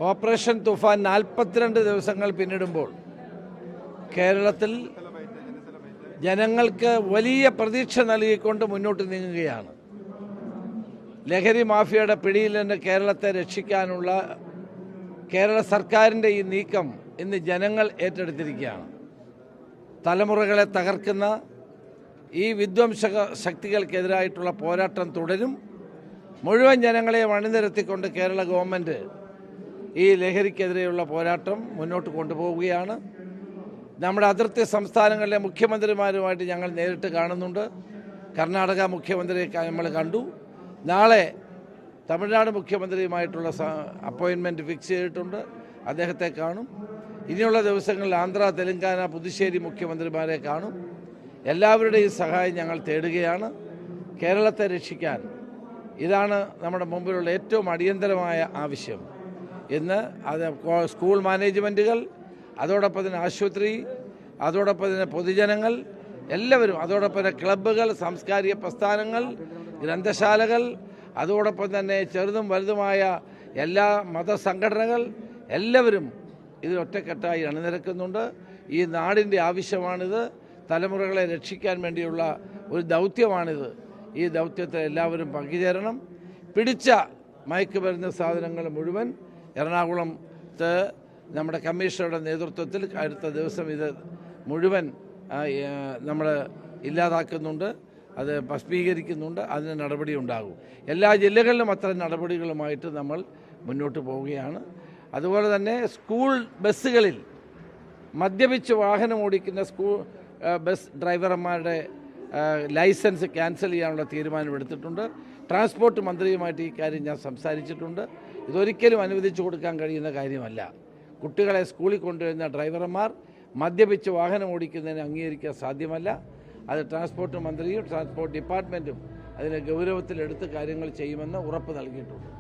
Operation Toofan 42 ദിവസങ്ങൾ പിന്നിടുമ്പോൾ കേരളത്തിൽ ജനങ്ങൾക്ക് വലിയ പ്രതീക്ഷ നൽകിക്കൊണ്ട് മുന്നോട്ട് നീങ്ങുകയാണ്. ലഹരി മാഫിയയുടെ പിടിയിൽ നിന്ന് കേരളത്തെ രക്ഷിക്കാനുള്ള കേരള സർക്കാരിൻ്റെ ഈ നീക്കം ഇന്ന് ജനങ്ങൾ ഏറ്റെടുത്തിരിക്കുകയാണ്. തലമുറകളെ തകർക്കുന്ന ഈ വിധ്വംസക ശക്തികൾക്കെതിരായിട്ടുള്ള പോരാട്ടം തുടരും. മുഴുവൻ ജനങ്ങളെയും അണിനിരത്തിക്കൊണ്ട് കേരള ഗവൺമെൻറ് ഈ ലഹരിക്കെതിരെയുള്ള പോരാട്ടം മുന്നോട്ട് കൊണ്ടുപോവുകയാണ്. നമ്മുടെ അതിർത്തി സംസ്ഥാനങ്ങളിലെ മുഖ്യമന്ത്രിമാരുമായിട്ട് ഞങ്ങൾ നേരിട്ട് കാണുന്നുണ്ട്. കർണാടക മുഖ്യമന്ത്രിയെ നമ്മൾ കണ്ടു. നാളെ തമിഴ്നാട് മുഖ്യമന്ത്രിയുമായിട്ടുള്ള അപ്പോയിൻമെൻറ്റ് ഫിക്സ് ചെയ്തിട്ടുണ്ട്. അദ്ദേഹത്തെ കാണും. ഇനിയുള്ള ദിവസങ്ങളിൽ ആന്ധ്ര, തെലങ്കാന, പുതുശ്ശേരി മുഖ്യമന്ത്രിമാരെ കാണും. എല്ലാവരുടെയും സഹായം ഞങ്ങൾ തേടുകയാണ്. കേരളത്തെ രക്ഷിക്കാൻ ഇതാണ് നമ്മുടെ മുമ്പിലുള്ള ഏറ്റവും അടിയന്തരമായ ആവശ്യം. ഇന്ന് അത് സ്കൂൾ മാനേജ്മെൻറ്റുകൾ, അതോടൊപ്പം തന്നെ ആശുപത്രി, അതോടൊപ്പം തന്നെ പൊതുജനങ്ങൾ എല്ലാവരും, അതോടൊപ്പം തന്നെ ക്ലബ്ബുകൾ, സാംസ്കാരിക പ്രസ്ഥാനങ്ങൾ, ഗ്രന്ഥശാലകൾ, അതോടൊപ്പം തന്നെ ചെറുതും വലുതുമായ എല്ലാ മതസംഘടനകൾ എല്ലാവരും ഇതിൽ ഒറ്റക്കെട്ടായി അണിനിരക്കുന്നുണ്ട്. ഈ നാടിൻ്റെ ആവശ്യമാണിത്. തലമുറകളെ രക്ഷിക്കാൻ വേണ്ടിയുള്ള ഒരു ദൗത്യമാണിത്. ഈ ദൗത്യത്തിൽ എല്ലാവരും പങ്കുചേരണം. പിടിച്ച മയക്കുമരുന്ന് സാധനങ്ങൾ മുഴുവൻ എറണാകുളത്ത് നമ്മുടെ കമ്മീഷണറുടെ നേതൃത്വത്തിൽ അടുത്ത ദിവസം ഇത് മുഴുവൻ നമ്മൾ ഇല്ലാതാക്കുന്നുണ്ട്, അത് ഭസ്മീകരിക്കുന്നുണ്ട്. അതിന് നടപടി ഉണ്ടാകും. എല്ലാ ജില്ലകളിലും അത്തരം നടപടികളുമായിട്ട് നമ്മൾ മുന്നോട്ട് പോവുകയാണ്. അതുപോലെ തന്നെ സ്കൂൾ ബസ്സുകളിൽ മദ്യപിച്ച് വാഹനം ഓടിക്കുന്ന സ്കൂൾ ബസ് ഡ്രൈവർമാരുടെ ലൈസൻസ് ക്യാൻസൽ ചെയ്യാനുള്ള തീരുമാനമെടുത്തിട്ടുണ്ട്. ട്രാൻസ്പോർട്ട് മന്ത്രിയുമായിട്ട് ഈ കാര്യം ഞാൻ സംസാരിച്ചിട്ടുണ്ട്. ഇതൊരിക്കലും അനുവദിച്ചു കൊടുക്കാൻ കഴിയുന്ന കാര്യമല്ല. കുട്ടികളെ സ്കൂളിൽ കൊണ്ടുവരുന്ന ഡ്രൈവർമാർ മദ്യപിച്ച് വാഹനം ഓടിക്കുന്നതിന് അംഗീകരിക്കാൻ സാധ്യമല്ല. അത് ട്രാൻസ്പോർട്ട് മന്ത്രിയും ട്രാൻസ്പോർട്ട് ഡിപ്പാർട്ട്മെൻറ്റും അതിനെ ഗൗരവത്തിലെടുത്ത് കാര്യങ്ങൾ ചെയ്യുമെന്ന് ഉറപ്പ് നൽകിയിട്ടുണ്ട്.